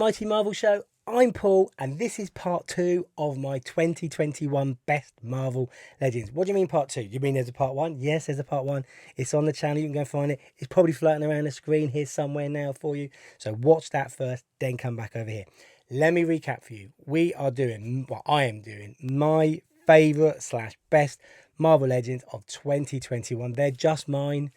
Mighty Marvel Show. I'm Paul, and this is part 2 of my 2021 Best Marvel Legends. What do you mean part 2? You mean there's a part 1? Yes, there's a part 1. It's on the channel. You can go find it. It's probably floating around the screen here somewhere now for you. So watch that first, then come back over here. Let me recap for you. I am doing my favourite / best Marvel Legends of 2021. They're just mine.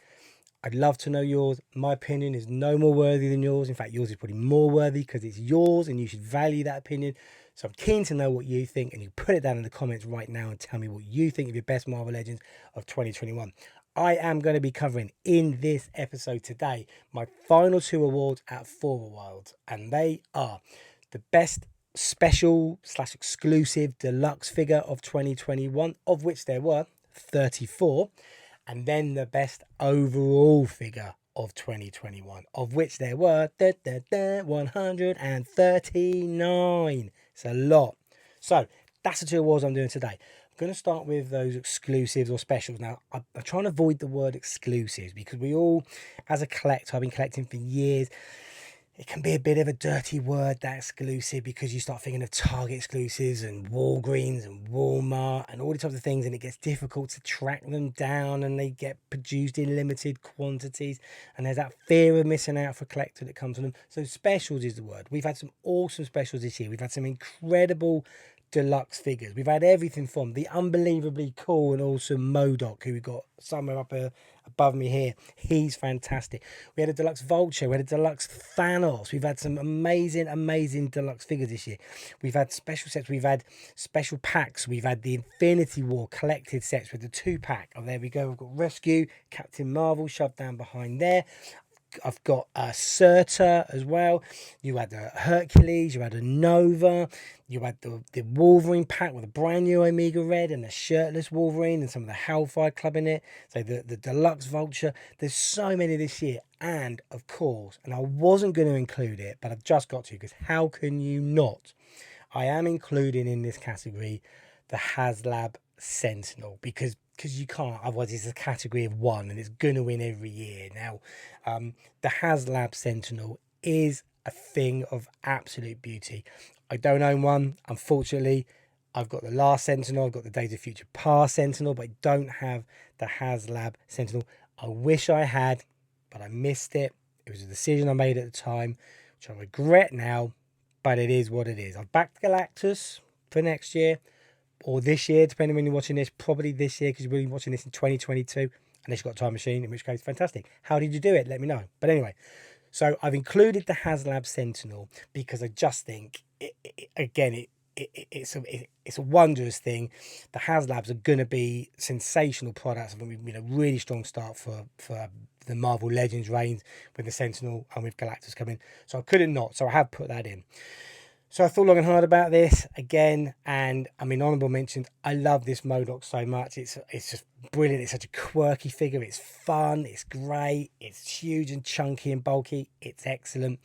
I'd love to know yours. My opinion is no more worthy than yours. In fact, yours is probably more worthy because it's yours and you should value that opinion. So I'm keen to know what you think, and you put it down in the comments right now and tell me what you think of your best Marvel Legends of 2021. I am going to be covering in this episode today my final 2 awards at For the Wilds, and they are the best special / exclusive deluxe figure of 2021, of which there were 34. And then the best overall figure of 2021, of which there were 139. It's a lot. So that's the 2 awards I'm doing today. I'm going to start with those exclusives or specials. Now, I'm trying to avoid the word exclusives because we all, as a collector, I've been collecting for years. It can be a bit of a dirty word, that exclusive, because you start thinking of Target exclusives and Walgreens and Walmart and all these types of things, and it gets difficult to track them down, and they get produced in limited quantities, and there's that fear of missing out for a collector that comes from them. So specials is the word. We've had some awesome specials this year. We've had some incredible deluxe figures. We've had everything from the unbelievably cool and awesome MODOK, who we've got somewhere up above me here. He's fantastic. We had a deluxe Vulture. We had a deluxe Thanos. We've had some amazing deluxe figures this year. We've had special sets. We've had special packs. We've had the Infinity War collected sets with the 2-pack. Oh, there we go. We've got Rescue, Captain Marvel shoved down behind there. I've got a Surtur as well. You had a Hercules, you had a Nova, you had the Wolverine pack with a brand new Omega Red and a shirtless Wolverine and some of the Hellfire Club in it. So the deluxe Vulture. There's so many this year. And of course, and I wasn't going to include it, but I've just got to, because how can you not? I am including in this category the HasLab Sentinel, because you can't, otherwise it's a category of 1 and it's going to win every year. Now, the HasLab Sentinel is a thing of absolute beauty. I don't own one, unfortunately. I've got the last Sentinel, I've got the Days of Future Past Sentinel, but I don't have the HasLab Sentinel. I wish I had, but I missed it. It was a decision I made at the time, which I regret now, but it is what it is. I've backed Galactus for next year, or this year, depending when you're watching this. Probably this year, because you're really watching this in 2022, unless you've got a time machine, in which case, fantastic. How did you do it? Let me know. But anyway, so I've included the HasLab Sentinel because I just think, it's a wondrous thing. The HasLabs are going to be sensational products. I think we've been a really strong start for the Marvel Legends reigns with the Sentinel and with Galactus coming. So I couldn't not. So I have put that in. So I thought long and hard about this again, and I mean, honourable mentions. I love this MODOK so much. It's just brilliant. It's such a quirky figure. It's fun. It's great. It's huge and chunky and bulky. It's excellent.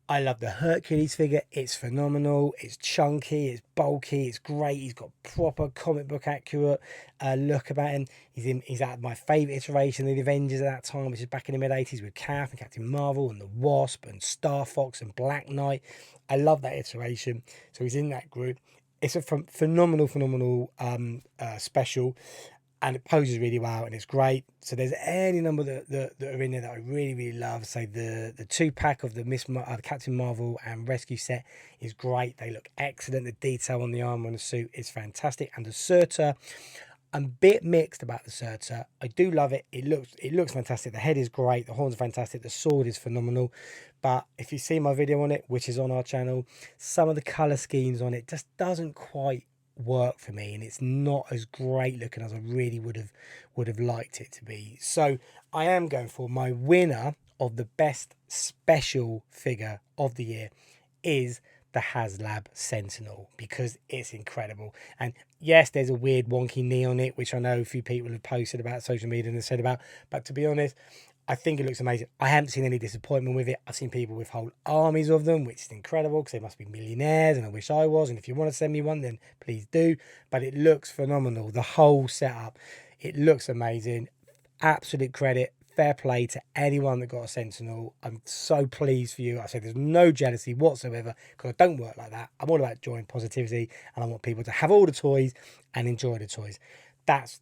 I love the Hercules figure. It's phenomenal. It's chunky. It's bulky. It's great. He's got proper comic book accurate look about him. He's at my favourite iteration of the Avengers at that time, which is back in the mid-80s with Cap and Captain Marvel and the Wasp and Star Fox and Black Knight. I love that iteration. So he's in that group. It's a phenomenal special. And it poses really well, and it's great. So there's any number that are in there that I really love. So the 2-pack of the Captain Marvel and Rescue set is great. They look excellent. The detail on the armor and the suit is fantastic. And the Surtur, I'm a bit mixed about the Surtur. I do love it. It looks fantastic. The head is great. The horns are fantastic. The sword is phenomenal. But if you see my video on it, which is on our channel, some of the color schemes on it just doesn't quite work for me, and it's not as great looking as I really would have liked it to be. So I am going for my winner of the best special figure of the year is the HasLab Sentinel, because it's incredible. And yes, there's a weird wonky knee on it, which I know a few people have posted about social media and said about, but to be honest, I think it looks amazing. I haven't seen any disappointment with it. I've seen people with whole armies of them, which is incredible because they must be millionaires, and I wish I was. And if you want to send me one, then please do. But it looks phenomenal. The whole setup, it looks amazing. Absolute credit. fair play to anyone that got a Sentinel. I'm so pleased for you. I said there's no jealousy whatsoever because I don't work like that. I'm all about joy and positivity, and I want people to have all the toys and enjoy the toys. That's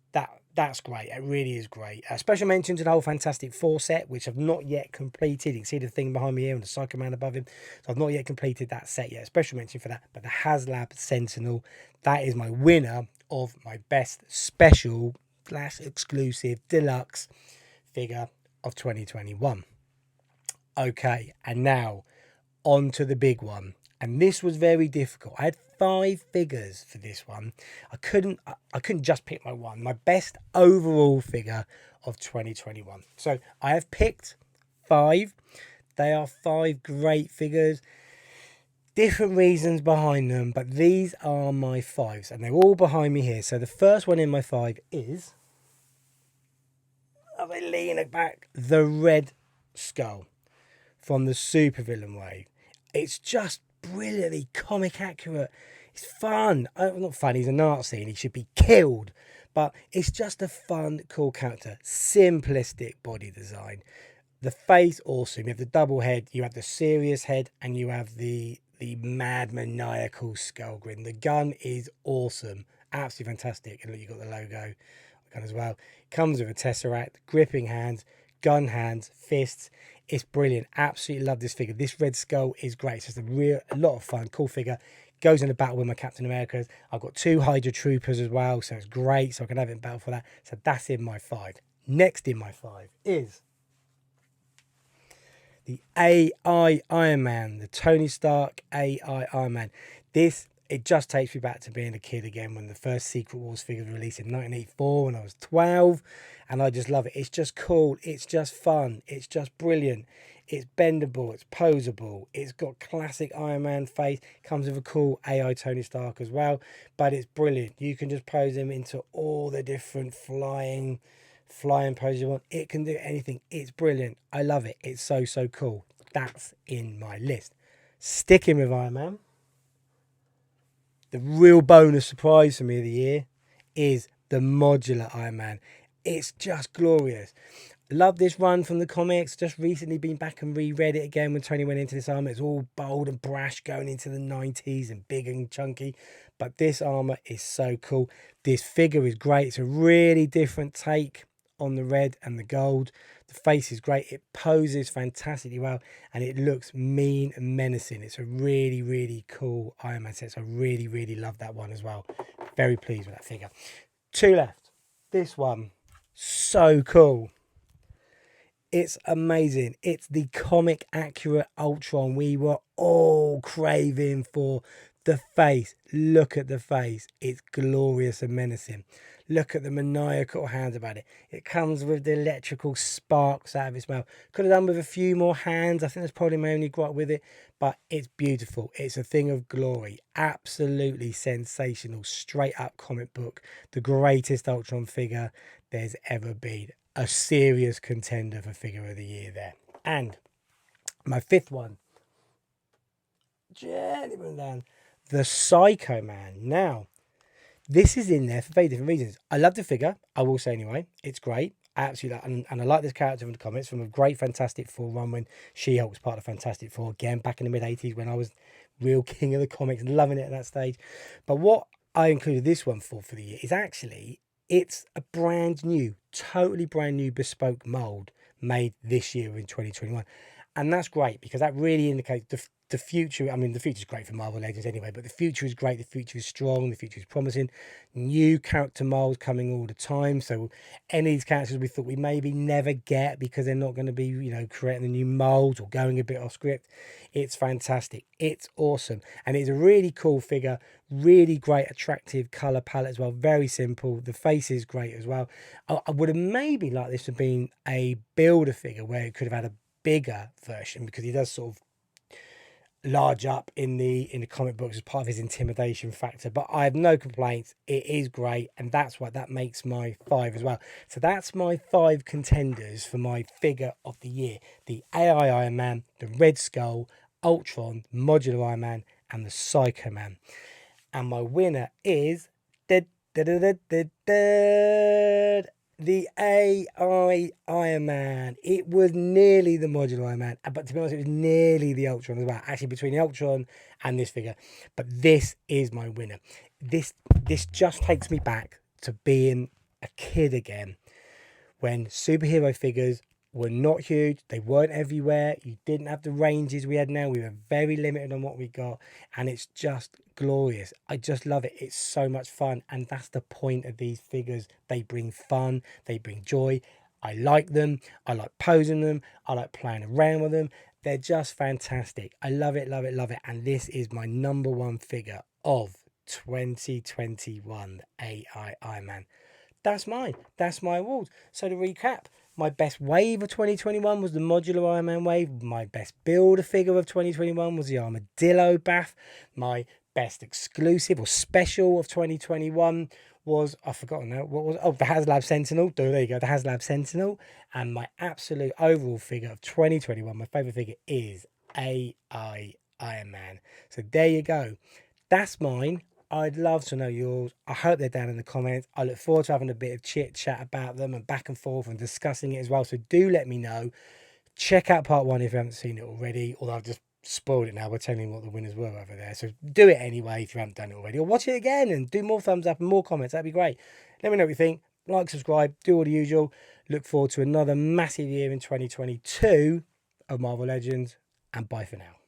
great. It really is great. A special mention to the whole Fantastic Four set, which I've not yet completed. You can see the thing behind me here and the Psycho Man above him. So I've not yet completed that set yet. A special mention for that. But the HasLab Sentinel, that is my winner of my best special / exclusive deluxe figure of 2021. Okay, and now on to the big one. And this was very difficult. I had 5 figures for this one. I couldn't just pick my one. My best overall figure of 2021. So I have picked 5. They are 5 great figures. Different reasons behind them, but these are my 5s, and they're all behind me here. So the first one in my 5 is, I'll lean it back, the Red Skull from the Supervillain wave. It's just brilliantly comic accurate. It's fun. Not fun, he's a Nazi and he should be killed. But it's just a fun, cool character. Simplistic body design. The face, awesome. You have the double head, you have the serious head, and you have the mad maniacal skull grin. The gun is awesome. Absolutely fantastic. And look, you've got the logo gun as well. Comes with a tesseract, gripping hands, gun hands, fists. It's brilliant. Absolutely love this figure. This Red Skull is great. It's just a lot of fun. Cool figure. Goes in the battle with my Captain Americas. I've got 2 Hydra Troopers as well, so it's great. So I can have it in battle for that. So that's in my 5. Next in my 5 is the AI Iron Man. The Tony Stark AI Iron Man. It just takes me back to being a kid again when the first Secret Wars figure was released in 1984 when I was 12, and I just love it. It's just cool. It's just fun. It's just brilliant. It's bendable. It's posable. It's got classic Iron Man face. Comes with a cool AI Tony Stark as well, but it's brilliant. You can just pose him into all the different flying poses you want. It can do anything. It's brilliant. I love it. It's so cool. That's in my list. Sticking with Iron Man, the real bonus surprise for me of the year is the Modular Iron Man. It's just glorious. Love this run from the comics. Just recently been back and reread it again when Tony went into this armor. It's all bold and brash going into the 90s and big and chunky. But this armor is so cool. This figure is great. It's a really different take on the red and the gold. The face is great. It poses fantastically well and it looks mean and menacing. It's a really cool Iron Man set. So I really love that one as well. Very pleased with that figure. 2 left. This one, so cool. It's amazing. It's the comic accurate Ultron we were all craving for. The face. Look at the face. It's glorious and menacing. Look at the maniacal hands about it. It comes with the electrical sparks out of its mouth. Could have done with a few more hands. I think that's probably my only gripe with it. But it's beautiful. It's a thing of glory. Absolutely sensational. Straight up comic book. The greatest Ultron figure there's ever been. A serious contender for figure of the year there. And my 5th one. Gently bring down. The Psycho Man. Now, this is in there for very different reasons. I love the figure, I will say anyway. It's great. I absolutely love, and I like this character from the comics from a great Fantastic Four run when She-Hulk was part of Fantastic Four. Again, back in the mid-80s when I was real king of the comics and loving it at that stage. But what I included this one for the year is actually, it's a brand new, totally brand new bespoke mould made this year in 2021. And that's great because that really indicates the future. I mean, the future is great for Marvel Legends anyway, but the future is great. The future is strong. The future is promising. New character molds coming all the time. So any of these characters we thought we maybe never get because they're not going to be, creating the new molds or going a bit off script. It's fantastic. It's awesome. And it's a really cool figure. Really great, attractive color palette as well. Very simple. The face is great as well. I would have maybe liked this to have been a builder figure where it could have had a bigger version because he does sort of large up in the comic books as part of his intimidation factor, but I have no complaints. It is great, and that's why that makes my 5 as well. So that's my 5 contenders for my figure of the year: the AI Iron Man, the Red Skull, Ultron, Modular Iron Man, and the Psycho Man. And my winner is The AI Iron Man. It was nearly the Modular Iron Man, but to be honest, it was nearly the Ultron as well. Actually, between the Ultron and this figure, but this is my winner. This just takes me back to being a kid again, when superhero figures were not huge, they weren't everywhere, you didn't have the ranges we had now, we were very limited on what we got, and it's just glorious. I just love it. It's so much fun, and that's the point of these figures. They bring fun, they bring joy. I like them, I like posing them, I like playing around with them. They're just fantastic. I love it, love it, love it, and this is my number one figure of 2021 AI Iron Man. That's mine. That's my award. So to recap, my best wave of 2021 was the Modular Iron Man wave. My best builder figure of 2021 was the Armadillo Bath. My best exclusive or special of 2021 was, I've forgotten now, what was it? Oh, the HasLab Sentinel. There you go, the HasLab Sentinel. And my absolute overall figure of 2021, my favourite figure is AI Iron Man. So there you go. That's mine. I'd love to know yours. I hope they're down in the comments. I look forward to having a bit of chit chat about them and back and forth and discussing it as well. So do let me know. Check out part one if you haven't seen it already. Although I've just spoiled it now by telling you what the winners were over there. So do it anyway if you haven't done it already. Or watch it again and do more thumbs up and more comments. That'd be great. Let me know what you think. Like, subscribe, do all the usual. Look forward to another massive year in 2022 of Marvel Legends. And bye for now.